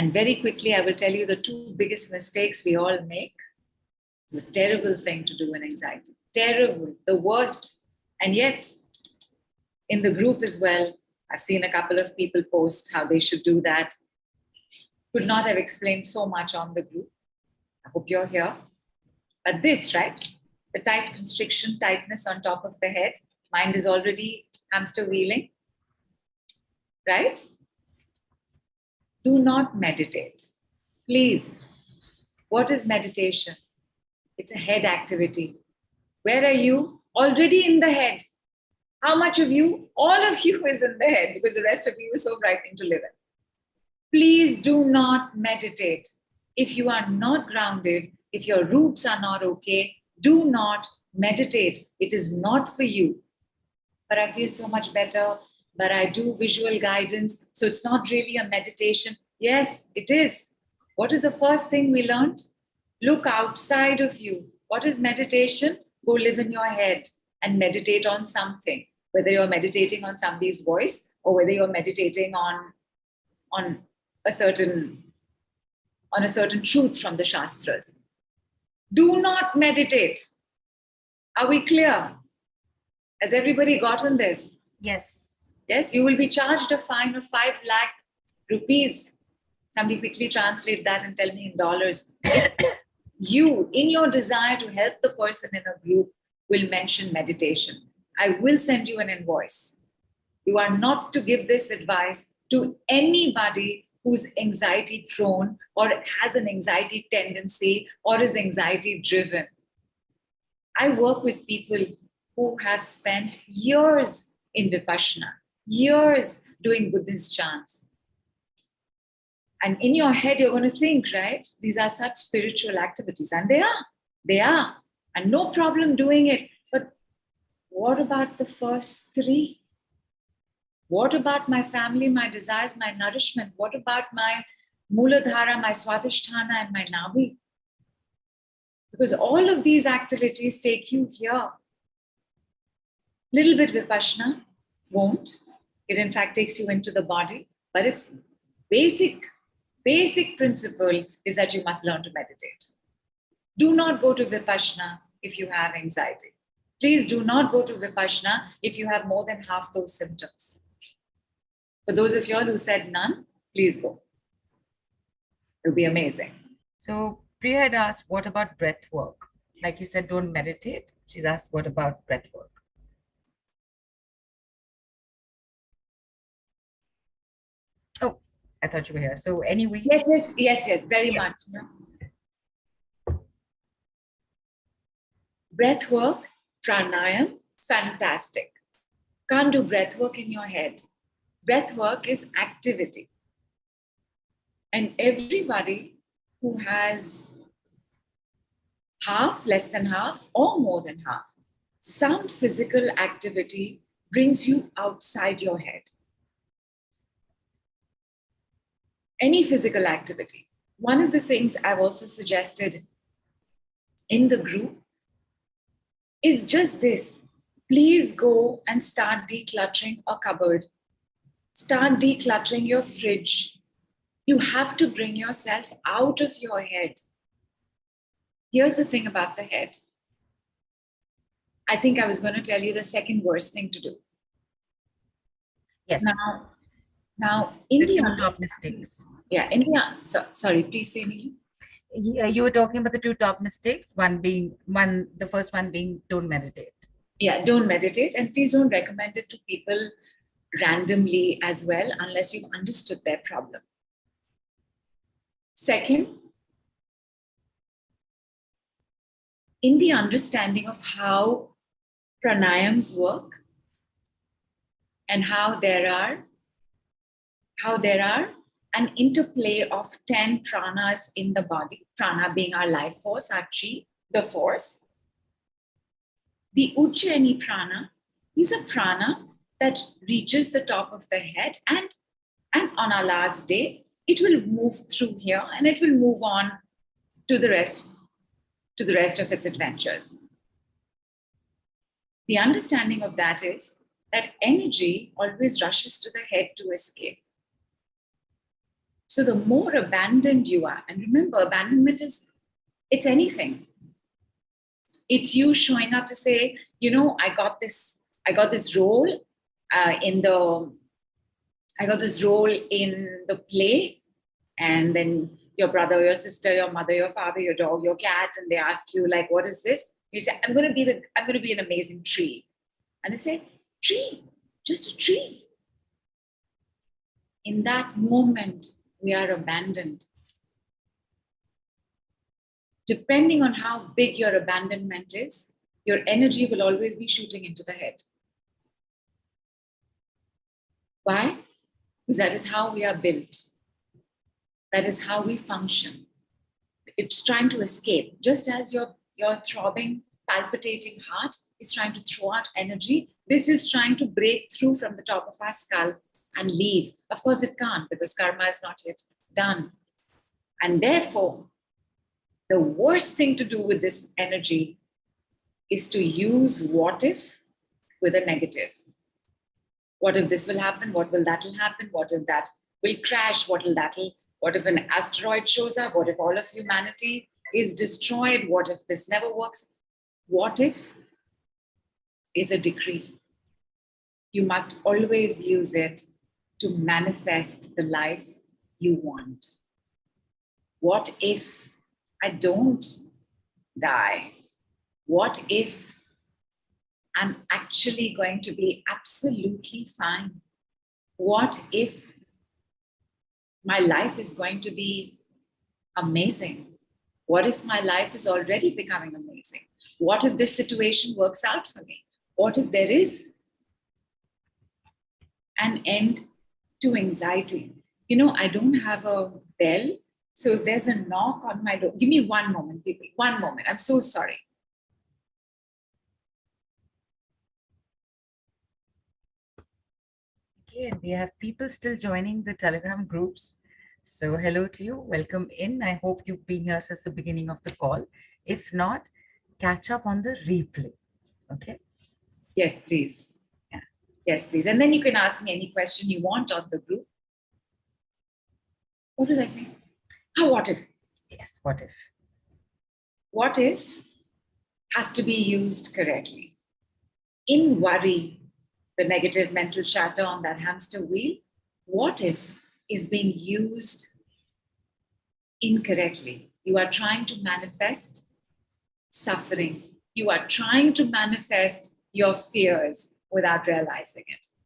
And very quickly, I will tell you the two biggest mistakes we all make. It's a terrible thing to do in anxiety. Terrible, the worst. And yet, in the group as well, I've seen a couple of people post how they should do that. Could not have explained so much on the group. I hope you're here. But this, right? The tight constriction, tightness on top of the head. Mind is already hamster wheeling. Right? Do not meditate. Please. What is meditation? It's a head activity. Where are you? Already in the head. How much of you? All of you is in the head because the rest of you is so frightening to live in. Please do not meditate. If you are not grounded, if your roots are not okay, do not meditate. It is not for you. But I feel so much better. But I do visual guidance. So it's not really a meditation. Yes, it is. What is the first thing we learned? Look outside of you. What is meditation? Go live in your head and meditate on something. Whether you're meditating on somebody's voice or whether you're meditating on a certain truth from the Shastras. Do not meditate. Are we clear? Has everybody gotten this? Yes. Yes, you will be charged a fine of 5 lakh rupees. Somebody quickly translate that and tell me in dollars. You, in your desire to help the person in a group, will mention meditation. I will send you an invoice. You are not to give this advice to anybody who's anxiety prone or has an anxiety tendency or is anxiety driven. I work with people who have spent years in Vipassana, years doing Buddhist chants. And in your head, you're going to think, right? These are such spiritual activities. And they are. And no problem doing it. But what about the first 3? What about my family, my desires, my nourishment? What about my Muladhara, my Swadhisthana, and my Navi? Because all of these activities take you here. Little bit Vipassana won't. It in fact takes you into the body. But its basic principle is that you must learn to meditate. Do not go to Vipassana if you have anxiety. Please do not go to Vipassana if you have more than half those symptoms. For those of you all who said none, please go. It'll be amazing. So Priya had asked, what about breath work? Like you said, don't meditate. She's asked, what about breath work? Oh, I thought you were here. So anyway. Yes, very much. Yeah. Breath work, pranayam, fantastic. Can't do breath work in your head. Breath work is activity. And everybody who has half, less than half, or more than half, some physical activity brings you outside your head. Any physical activity. One of the things I've also suggested in the group is just this. Please go and start decluttering a cupboard. Start decluttering your fridge. You have to bring yourself out of your head. Here's the thing about the head. I think I was going to tell you the second worst thing to do. Yes. Now, India. Top mistakes. Yeah, India. Sorry, please say me. Yeah, you were talking about the 2 top mistakes. The first one being don't meditate. Yeah, don't meditate, and please don't recommend it to people randomly as well, unless you've understood their problem. Second, in the understanding of how pranayams work and how there are an interplay of 10 pranas in the body, prana being our life force, our chi, the force. The Ujjaini prana is a prana that reaches the top of the head, and on our last day, it will move through here and it will move on to the rest of its adventures. The understanding of that is that energy always rushes to the head to escape. So the more abandoned you are, and remember, abandonment it's anything. It's you showing up to say, you know, I got this role in the play, and then your brother, your sister, your mother, your father, your dog, your cat, and they ask you, like, what is this? You say, I'm gonna be an amazing tree. And they say, tree, just a tree. In that moment, we are abandoned. Depending on how big your abandonment is, your energy will always be shooting into the head. Why? Because that is how we are built. That is how we function. It's trying to escape. Just as your throbbing, palpitating heart is trying to throw out energy, this is trying to break through from the top of our skull and leave. Of course, it can't, because karma is not yet done. And therefore, the worst thing to do with this energy is to use what if with a negative. What if this will happen? What will that will happen? What if that will crash? What if an asteroid shows up? What if all of humanity is destroyed? What if this never works? What if is a decree. You must always use it to manifest the life you want. What if I don't die? What if I'm actually going to be absolutely fine? What if my life is going to be amazing? What if my life is already becoming amazing? What if this situation works out for me? What if there is an end to anxiety? You know, I don't have a bell. So if there's a knock on my door, give me one moment, people. 1 moment. I'm so sorry. Okay, and we have people still joining the Telegram groups. So hello to you. Welcome in. I hope you've been here since the beginning of the call. If not, catch up on the replay. Okay? Yes, please. Yeah. Yes, please. And then you can ask me any question you want on the group. What was I saying? What if? Yes, what if? What if has to be used correctly. In worry, the negative mental chatter on that hamster wheel, what if is being used incorrectly? You are trying to manifest suffering. You are trying to manifest your fears without realizing it.